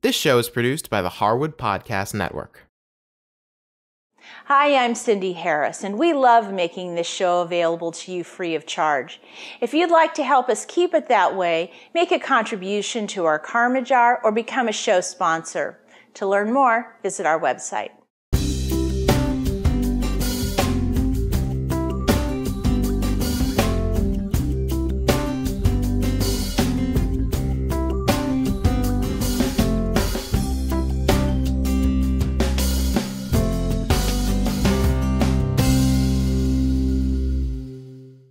This show is produced by the Harwood Podcast Network. Hi, I'm Cindy Harris, and we love making this show available to you free of charge. If you'd like to help us keep it that way, make a contribution to our Karma Jar or become a show sponsor. To learn more, visit our website.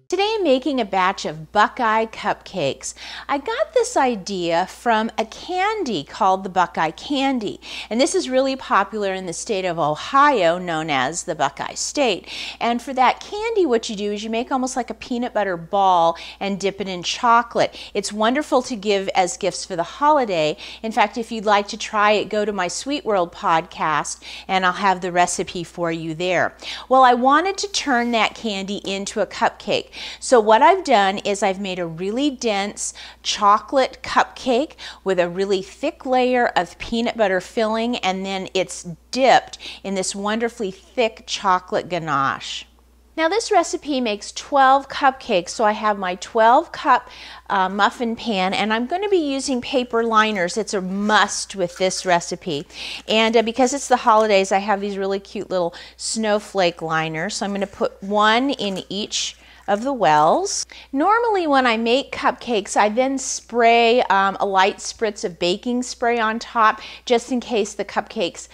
Today I'm making a batch of Buckeye Cupcakes. I got this idea from a candy called the Buckeye Candy, and this is really popular in the state of Ohio, known as the Buckeye State. And for that candy, what you do is you make almost like a peanut butter ball and dip it in chocolate. It's wonderful to give as gifts for the holiday. In fact, if you'd like to try it, go to my Sweet World podcast and I'll have the recipe for you there. Well, I wanted to turn that candy into a cupcake. So what I've done is I've made a really dense chocolate cupcake with a really thick layer of peanut butter filling, and then it's dipped in this wonderfully thick chocolate ganache. Now this recipe makes 12 cupcakes, so I have my 12 cup muffin pan, and I'm going to be using paper liners. It's a must with this recipe. And because it's the holidays, I have these really cute little snowflake liners. So I'm going to put one in each of the wells. Normally when I make cupcakes, I then spray a light spritz of baking spray on top just in case the cupcakes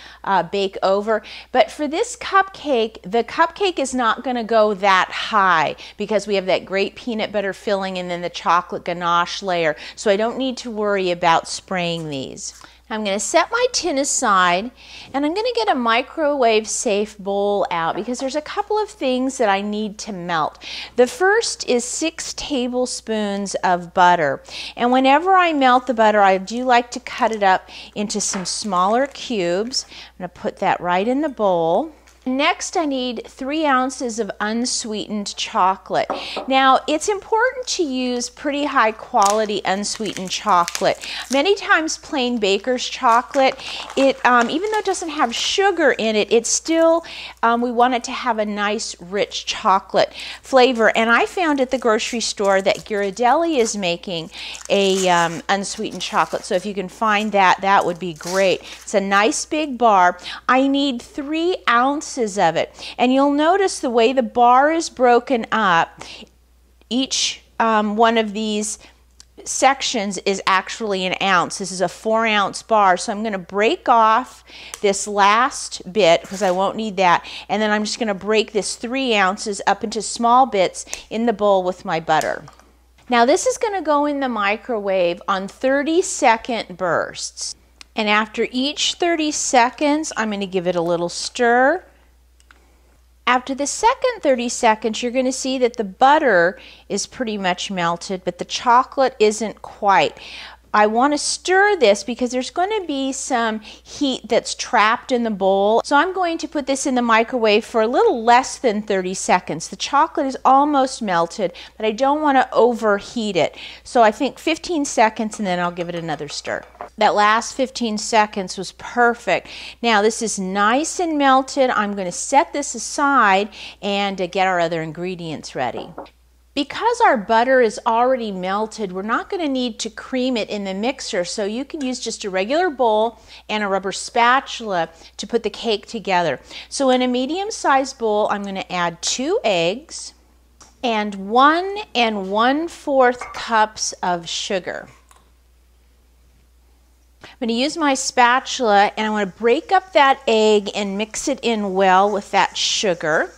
bake over. But for this cupcake, the cupcake is not going to go that high because we have that great peanut butter filling and then the chocolate ganache layer. So I don't need to worry about spraying these. I'm going to set my tin aside, and I'm going to get a microwave safe bowl out because there's a couple of things that I need to melt. The first is 6 tablespoons of butter, and whenever I melt the butter, I do like to cut it up into some smaller cubes. I'm going to put that right in the bowl. Next, I need 3 ounces of unsweetened chocolate. Now, it's important to use pretty high quality unsweetened chocolate. Many times plain baker's chocolate, even though it doesn't have sugar in it, it's still, we want it to have a nice rich chocolate flavor. And I found at the grocery store that Ghirardelli is making a unsweetened chocolate. So if you can find that, that would be great. It's a nice big bar. I need 3 ounces of it, and you'll notice the way the bar is broken up, each one of these sections is actually an ounce. This is a 4-ounce bar, so I'm going to break off this last bit because I won't need that, and then I'm just going to break this 3 ounces up into small bits in the bowl with my butter. Now this is going to go in the microwave on 30-second bursts, and after each 30 seconds I'm going to give it a little stir. After the second 30 seconds, you're going to see that the butter is pretty much melted, but the chocolate isn't quite. I want to stir this because there's going to be some heat that's trapped in the bowl. So I'm going to put this in the microwave for a little less than 30 seconds. The chocolate is almost melted, but I don't want to overheat it. So I think 15 seconds and then I'll give it another stir. That last 15 seconds was perfect. Now this is nice and melted. I'm going to set this aside and get our other ingredients ready. Because our butter is already melted, we're not going to need to cream it in the mixer, so you can use just a regular bowl and a rubber spatula to put the cake together. So in a medium-sized bowl, I'm going to add 2 eggs and 1 1/4 cups of sugar. I'm going to use my spatula, and I want to break up that egg and mix it in well with that sugar.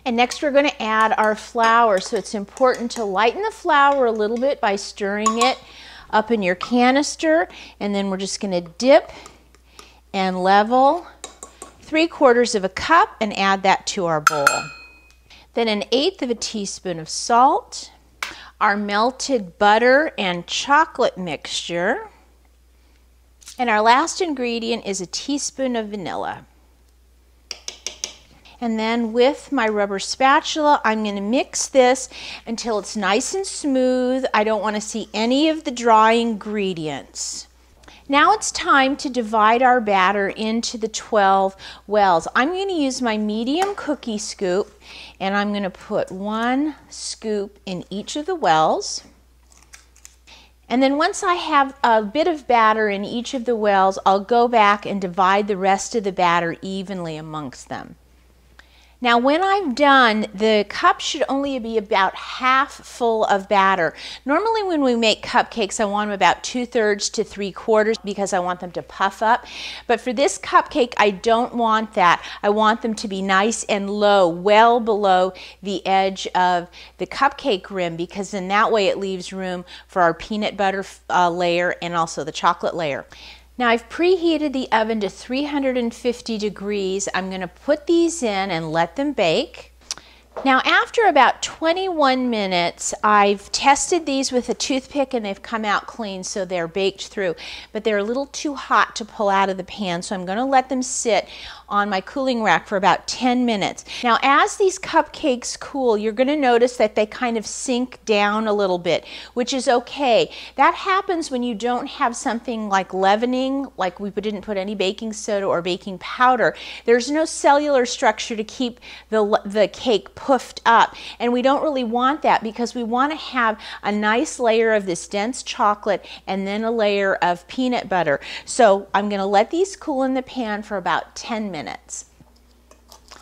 And next we're going to add our flour, so it's important to lighten the flour a little bit by stirring it up in your canister, and then we're just going to dip and level 3/4 cup and add that to our bowl. Then 1/8 teaspoon of salt, our melted butter and chocolate mixture, and our last ingredient is a teaspoon of vanilla. And then with my rubber spatula, I'm going to mix this until it's nice and smooth. I don't want to see any of the dry ingredients. Now it's time to divide our batter into the 12 wells. I'm going to use my medium cookie scoop, and I'm going to put 1 scoop in each of the wells. And then once I have a bit of batter in each of the wells, I'll go back and divide the rest of the batter evenly amongst them. Now when I'm done, the cup should only be about half full of batter. Normally when we make cupcakes, I want them about 2/3 to 3/4 because I want them to puff up. But for this cupcake, I don't want that. I want them to be nice and low, well below the edge of the cupcake rim, because in that way it leaves room for our peanut butter layer and also the chocolate layer. Now I've preheated the oven to 350 degrees. I'm going to put these in and let them bake. Now after about 21 minutes, I've tested these with a toothpick and they've come out clean, so they're baked through. But they're a little too hot to pull out of the pan, so I'm going to let them sit on my cooling rack for about 10 minutes. Now as these cupcakes cool, you're going to notice that they kind of sink down a little bit, which is okay. That happens when you don't have something like leavening, like we didn't put any baking soda or baking powder. There's no cellular structure to keep the cake puffed up, and we don't really want that because we want to have a nice layer of this dense chocolate and then a layer of peanut butter. So I'm going to let these cool in the pan for about 10 minutes.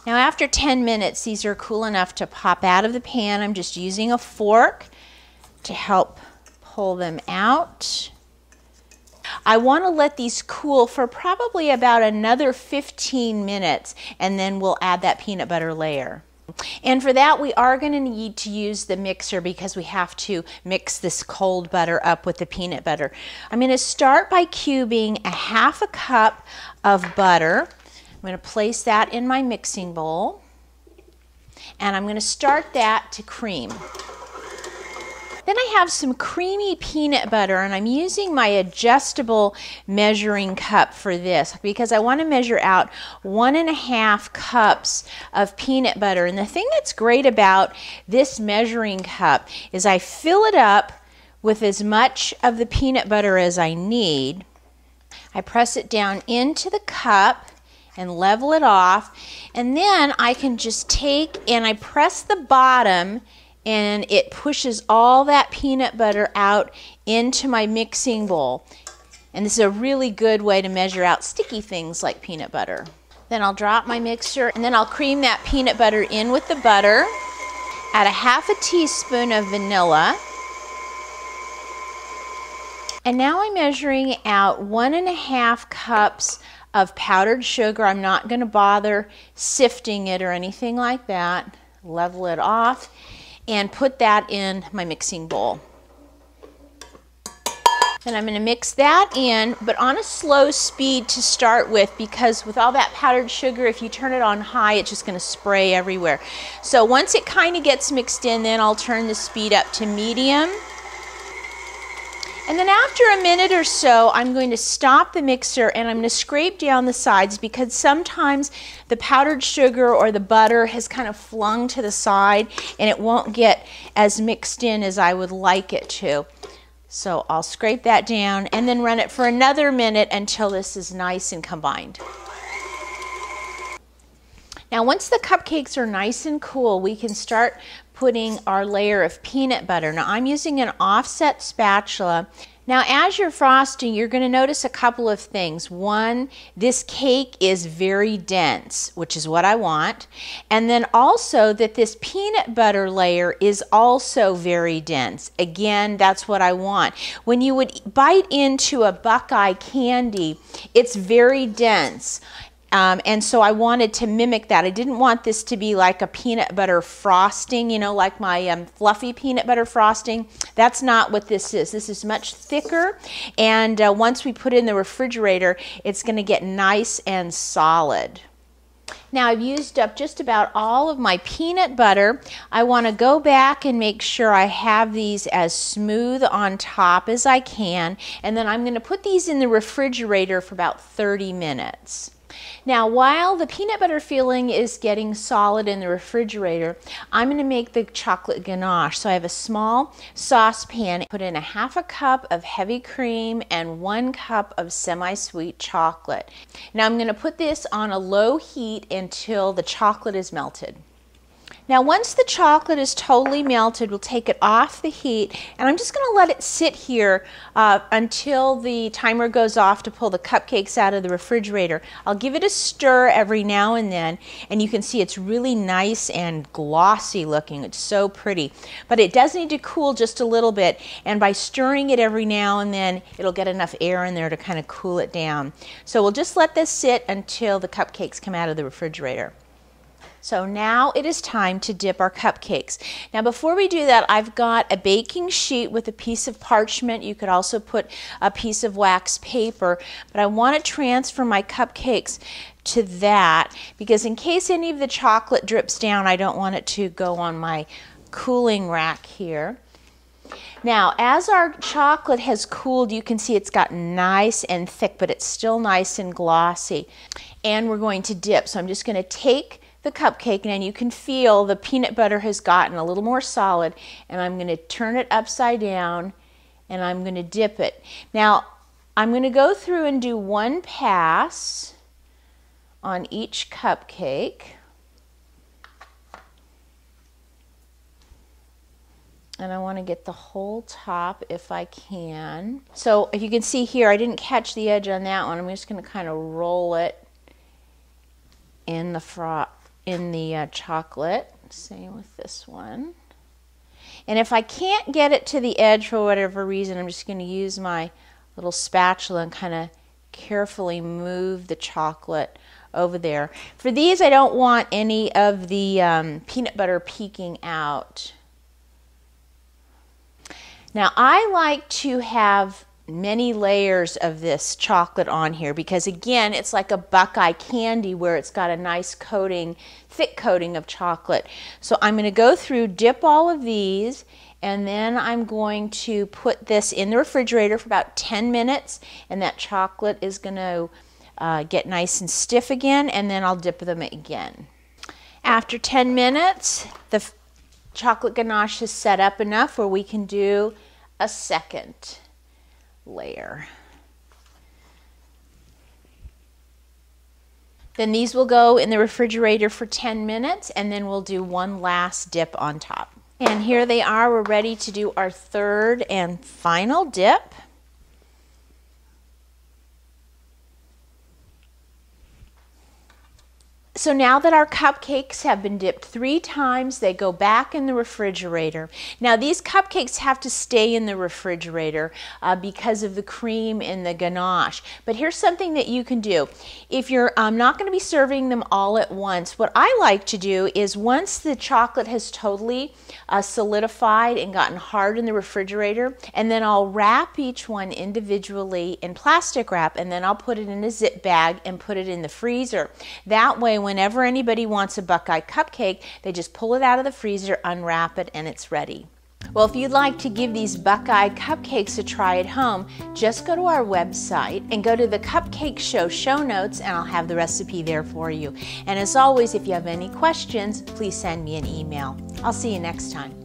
Now after 10 minutes, these are cool enough to pop out of the pan. I'm just using a fork to help pull them out. I want to let these cool for probably about another 15 minutes, and then we'll add that peanut butter layer. And for that, we are going to need to use the mixer because we have to mix this cold butter up with the peanut butter. I'm going to start by cubing a 1/2 cup of butter. I'm going to place that in my mixing bowl, and I'm going to start that to cream. Then I have some creamy peanut butter, and I'm using my adjustable measuring cup for this because I want to measure out 1.5 cups of peanut butter. And the thing that's great about this measuring cup is I fill it up with as much of the peanut butter as I need. I press it down into the cup and level it off, and then I can just take and I press the bottom, and it pushes all that peanut butter out into my mixing bowl. And this is a really good way to measure out sticky things like peanut butter. Then I'll drop my mixer, and then I'll cream that peanut butter in with the butter. Add a 1/2 teaspoon of vanilla. And now I'm measuring out 1.5 cups of powdered sugar. I'm not going to bother sifting it or anything like that. Level it off and put that in my mixing bowl. Then I'm going to mix that in, but on a slow speed to start with, because with all that powdered sugar, if you turn it on high, it's just going to spray everywhere. So once it kind of gets mixed in, then I'll turn the speed up to medium. And then after a minute or so, I'm going to stop the mixer and I'm going to scrape down the sides, because sometimes the powdered sugar or the butter has kind of flung to the side and it won't get as mixed in as I would like it to. So I'll scrape that down and then run it for another minute until this is nice and combined. Now once the cupcakes are nice and cool, we can start putting our layer of peanut butter. Now I'm using an offset spatula. Now as you're frosting, you're going to notice a couple of things. One, this cake is very dense, which is what I want. And then also that this peanut butter layer is also very dense. Again, that's what I want. When you would bite into a Buckeye candy, it's very dense. And so I wanted to mimic that. I didn't want this to be like a peanut butter frosting, you know, like my fluffy peanut butter frosting. That's not what this is. This is much thicker, and once we put it in the refrigerator, it's going to get nice and solid. Now I've used up just about all of my peanut butter. I want to go back and make sure I have these as smooth on top as I can, and then I'm going to put these in the refrigerator for about 30 minutes. Now, while the peanut butter filling is getting solid in the refrigerator, I'm going to make the chocolate ganache. So I have a small saucepan, put in 1/2 cup of heavy cream and 1 cup of semi-sweet chocolate. Now I'm going to put this on a low heat until the chocolate is melted. Now once the chocolate is totally melted, we'll take it off the heat, and I'm just going to let it sit here until the timer goes off to pull the cupcakes out of the refrigerator. I'll give it a stir every now and then, and you can see it's really nice and glossy looking. It's so pretty. But it does need to cool just a little bit, and by stirring it every now and then, it'll get enough air in there to kind of cool it down. So we'll just let this sit until the cupcakes come out of the refrigerator. So now it is time to dip our cupcakes. Now before we do that, I've got a baking sheet with a piece of parchment. You could also put a piece of wax paper, but I want to transfer my cupcakes to that because in case any of the chocolate drips down, I don't want it to go on my cooling rack here. Now, as our chocolate has cooled, you can see it's gotten nice and thick, but it's still nice and glossy. And we're going to dip. So I'm just going to take the cupcake, and you can feel the peanut butter has gotten a little more solid, and I'm going to turn it upside down and I'm going to dip it. Now I'm going to go through and do 1 pass on each cupcake, and I want to get the whole top if I can. So if you can see here, I didn't catch the edge on that one. I'm just going to kind of roll it in the chocolate. Same with this one. And if I can't get it to the edge for whatever reason, I'm just going to use my little spatula and kind of carefully move the chocolate over there. For these, I don't want any of the peanut butter peeking out. Now I like to have many layers of this chocolate on here because again, it's like a Buckeye candy where it's got a nice coating, thick coating of chocolate. So I'm going to go through, dip all of these, and then I'm going to put this in the refrigerator for about 10 minutes, and that chocolate is going to get nice and stiff again, and then I'll dip them again. After 10 minutes, the chocolate ganache is set up enough where we can do a second layer. Then these will go in the refrigerator for 10 minutes, and then we'll do one last dip on top. And here they are. We're ready to do our third and final dip. So now that our cupcakes have been dipped 3 times, they go back in the refrigerator. Now these cupcakes have to stay in the refrigerator because of the cream in the ganache. But here's something that you can do. If you're not going to be serving them all at once, what I like to do is once the chocolate has totally solidified and gotten hard in the refrigerator, and then I'll wrap each one individually in plastic wrap, and then I'll put it in a zip bag and put it in the freezer. That way, whenever anybody wants a Buckeye cupcake, they just pull it out of the freezer, unwrap it, and it's ready. Well, if you'd like to give these Buckeye cupcakes a try at home, just go to our website and go to the Cupcake Show show notes, and I'll have the recipe there for you. And as always, if you have any questions, please send me an email. I'll see you next time.